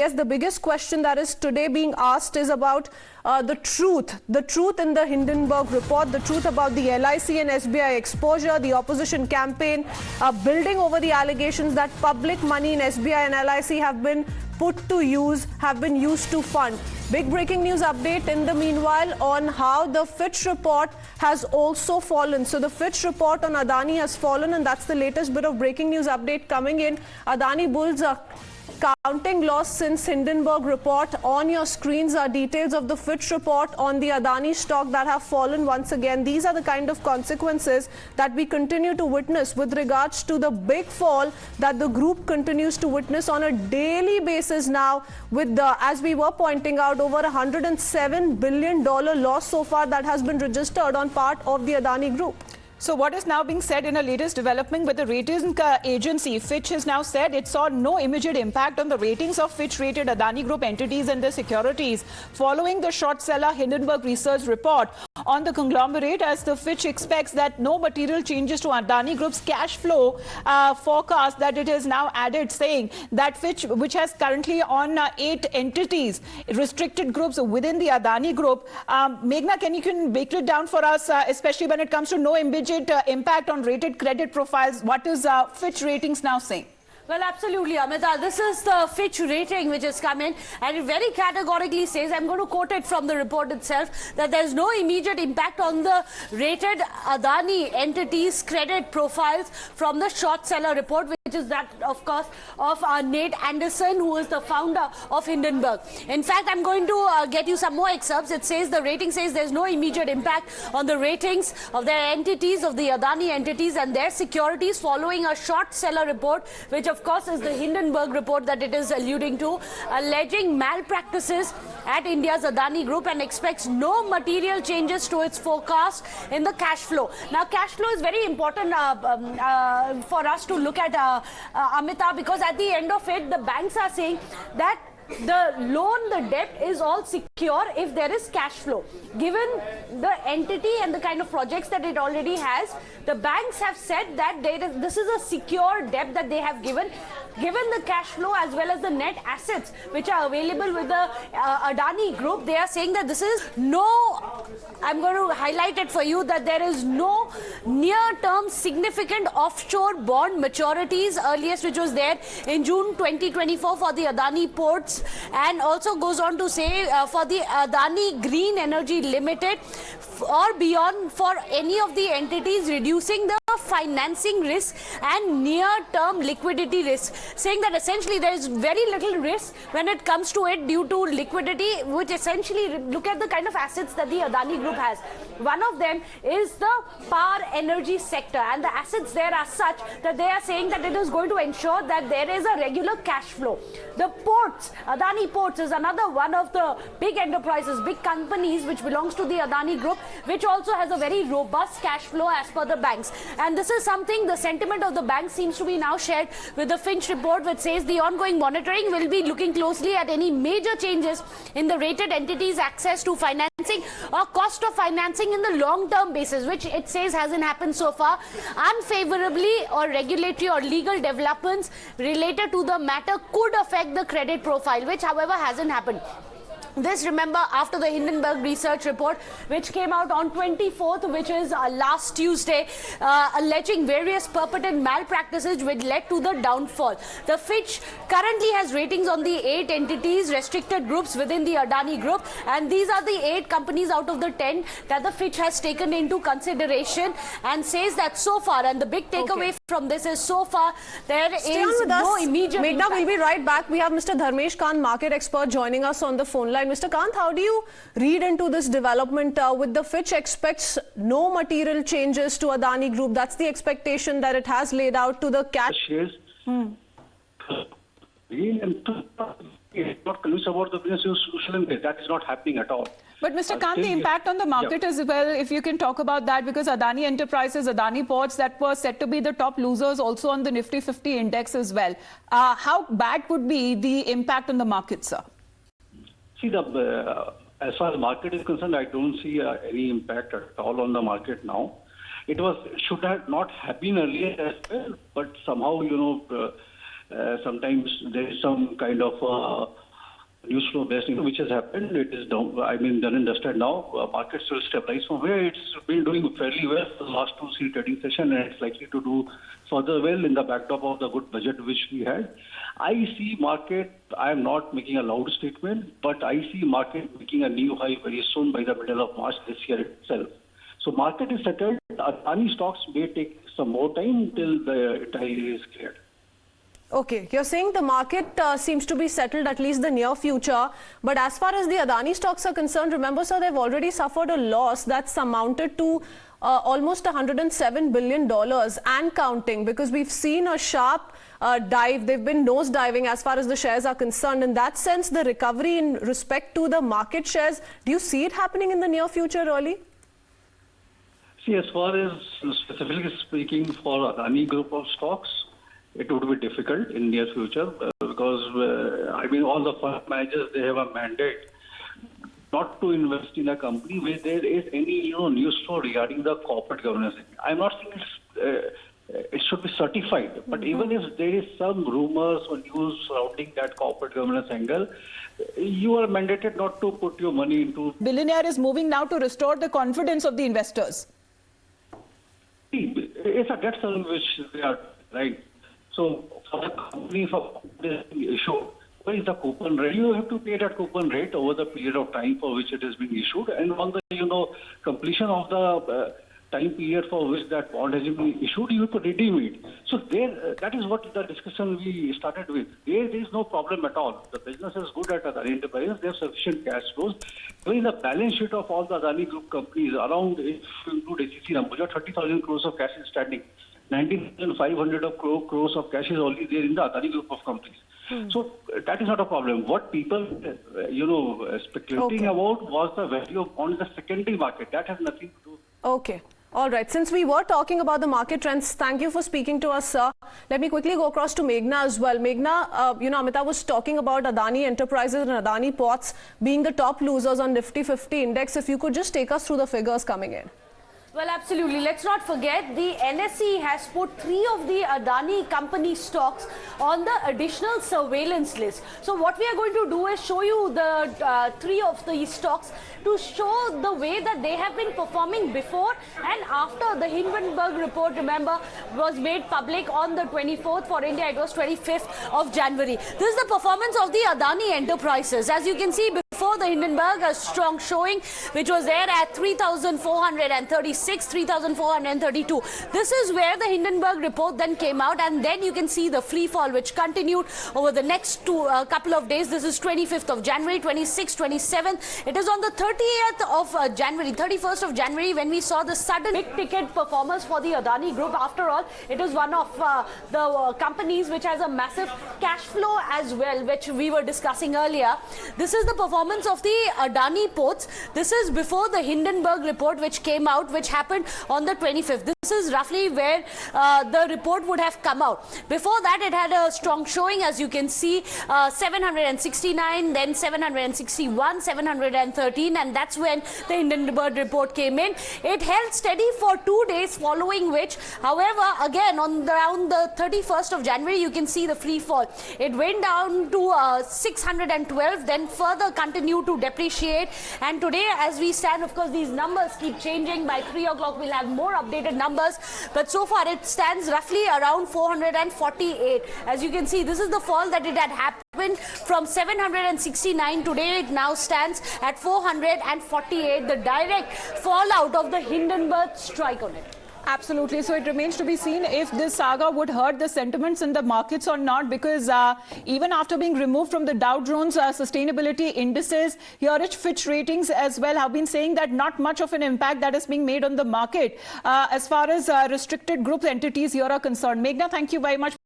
Yes, the biggest question that is today being asked is about the truth in the Hindenburg report, the truth about the LIC and SBI exposure, the opposition campaign building over the allegations that public money in SBI and LIC have been used to fund. Big breaking news update in the meanwhile on how the Fitch report has also fallen. So the Fitch report on Adani has fallen, and that's the latest bit of breaking news update coming in. Adani bulls are counting loss since Hindenburg report. On your screens are details of the Fitch report on the Adani stock that have fallen once again. These are the kind of consequences that we continue to witness with regards to the big fall that the group continues to witness on a daily basis now, with the, as we were pointing out, over $107 billion loss so far that has been registered on part of the Adani group. So what is now being said in a latest development with the rating agency, Fitch has now said it saw no immediate impact on the ratings of Fitch-rated Adani Group entities and their securities following the short seller Hindenburg Research report on the conglomerate, as the Fitch expects that no material changes to Adani Group's cash flow forecast that it has now added, saying that Fitch, which has currently on 8 entities, restricted groups within the Adani Group. Meghna, can you break it down for us, especially when it comes to no immediate impact on rated credit profiles? What is Fitch Ratings now saying? Well, absolutely, Amita. This is the Fitch rating which has come in, and it very categorically says, I'm going to quote it from the report itself, that there is no immediate impact on the rated Adani entities' credit profiles from the short seller report, which is that, of course, of Nate Anderson, who is the founder of Hindenburg. In fact, I'm going to get you some more excerpts. It says, the rating says there's no immediate impact on the ratings of their entities, of the Adani entities and their securities following a short seller report, which of course is the Hindenburg report that it is alluding to, alleging malpractices at India's Adani Group, and expects no material changes to its forecast in the cash flow. Now, cash flow is very important for us to look at, Amita, because at the end of it, the banks are saying that the loan, the debt is all secure if there is cash flow. Given the entity and the kind of projects that it already has, the banks have said that this is a secure debt that they have given the cash flow as well as the net assets which are available with the Adani Group. They are saying that this is I'm going to highlight it for you, that there is no near-term significant offshore bond maturities, earliest which was there in June 2024 for the Adani ports, and also goes on to say for the Adani Green Energy Limited or beyond, for any of the entities, reducing the financing risk and near-term liquidity risk, saying that essentially there is very little risk when it comes to it due to liquidity, which essentially, look at the kind of assets that the Adani Group has. One of them is the power energy sector, and the assets there are such that they are saying that it is going to ensure that there is a regular cash flow. The ports, Adani Ports is another one of the big enterprises, big companies which belongs to the Adani Group, which also has a very robust cash flow as per the banks. And this is something, the sentiment of the bank seems to be now shared with the Fitch report, which says the ongoing monitoring will be looking closely at any major changes in the rated entities' access to financing or cost of financing in the long-term basis, which it says hasn't happened so far. Unfavorably or regulatory or legal developments related to the matter could affect the credit profile, which however hasn't happened. This, remember, after the Hindenburg Research report, which came out on 24th, which is last Tuesday, alleging various purported malpractices which led to the downfall. The Fitch currently has ratings on the 8 entities, restricted groups within the Adani Group, and these are the 8 companies out of the 10 that the Fitch has taken into consideration, and says that so far, and the big takeaway from this is, so far there is no immediate impact. Meghna, we'll be right back. We have Mr. Dharmesh Kant, market expert, joining us on the phone line. Mr. Kant, how do you read into this development with the Fitch expects no material changes to Adani Group? That's the expectation that it has laid out to the cash. Shares. Not convinced about the business, you shouldn't be. That is not happening at all. But Mr. Kant, the impact on the market as well, if you can talk about that, because Adani Enterprises, Adani Ports, that were said to be the top losers also on the Nifty 50 index as well. How bad would be the impact on the market, sir? See, as far as the market is concerned, I don't see any impact at all on the market now. It should have not happened earlier as well, but somehow, sometimes there is some kind of news flow based, which has happened. It is down, done and dusted now. Markets will stabilize from where it's been doing fairly well for the last 2 trading sessions, and it's likely to do further well in the backdrop of the good budget which we had. I see market, I am not making a loud statement, but I see market making a new high very soon by the middle of March this year itself. So market is settled. Adani stocks may take some more time till the tide is cleared. Okay, you're saying the market seems to be settled, at least the near future. But as far as the Adani stocks are concerned, remember, sir, they've already suffered a loss that's amounted to almost $107 billion and counting, because we've seen a sharp dive. They've been nose diving as far as the shares are concerned. In that sense, the recovery in respect to the market shares, do you see it happening in the near future, really? See, as far as specifically speaking for Adani group of stocks, it would be difficult in near future because all the fund managers, they have a mandate not to invest in a company where there is any news flow regarding the corporate governance. I'm not saying it should be certified, but even if there is some rumors or news surrounding that corporate governance angle, you are mandated not to put your money into. Billionaire is moving now to restore the confidence of the investors. It's a debt service which they are right. So for the company, for this issue, what is the coupon rate? You have to pay that coupon rate over the period of time for which it is being issued, and on the completion of the time period for which that bond has been issued, you have to redeem it. So that is what the discussion we started with. There is no problem at all. The business is good at Adani Enterprises. They have sufficient cash flows. In the balance sheet of all the Adani Group companies, around, if you include HEC numbers, 30,000 crores of cash is standing. 19,500 crores of cash is only there in the Adani Group of companies. So that is not a problem. What people, speculating about was the value of bonds in the secondary market. That has nothing to do. Okay. All right. Since we were talking about the market trends, thank you for speaking to us, sir. Let me quickly go across to Meghna as well. Meghna, Amitabh was talking about Adani Enterprises and Adani Ports being the top losers on Nifty 50 index. If you could just take us through the figures coming in. Well, absolutely. Let's not forget the NSE has put 3 of the Adani company stocks on the additional surveillance list. So what we are going to do is show you the 3 of these stocks to show the way that they have been performing before and after the Hindenburg report, remember, was made public on the 24th. For India, it was 25th of January. This is the performance of the Adani Enterprises. As you can see, before the Hindenburg, a strong showing, which was there at 3,436, 3,432. This is where the Hindenburg report then came out, and then you can see the free fall which continued over the next couple of days. This is 25th of January, 26th, 27th. It is on the 30th of January, 31st of January when we saw the sudden big ticket performance for the Adani Group. After all, it is one of the companies which has a massive cash flow as well, which we were discussing earlier. This is the performance of the Adani Ports. This is before the Hindenburg report which came out, which happened on the 25th. This is roughly where the report would have come out. Before that, it had a strong showing, as you can see, 769, then 761, 713, and that's when the Hindenburg report came in. It held steady for 2 days, following which, however, again on around the 31st of January, you can see the free fall. It went down to 612, then further continued to depreciate, and today as we stand, of course, these numbers keep changing. By 3 o'clock we'll have more updated numbers, but so far it stands roughly around 448. As you can see, this is the fall that it had happened from 769. Today it now stands at 448, the direct fallout of the Hindenburg strike on it. Absolutely. So it remains to be seen if this saga would hurt the sentiments in the markets or not, because even after being removed from the Dow Jones sustainability indices, here Fitch Ratings as well have been saying that not much of an impact that is being made on the market as far as restricted group entities here are concerned. Meghna, thank you very much.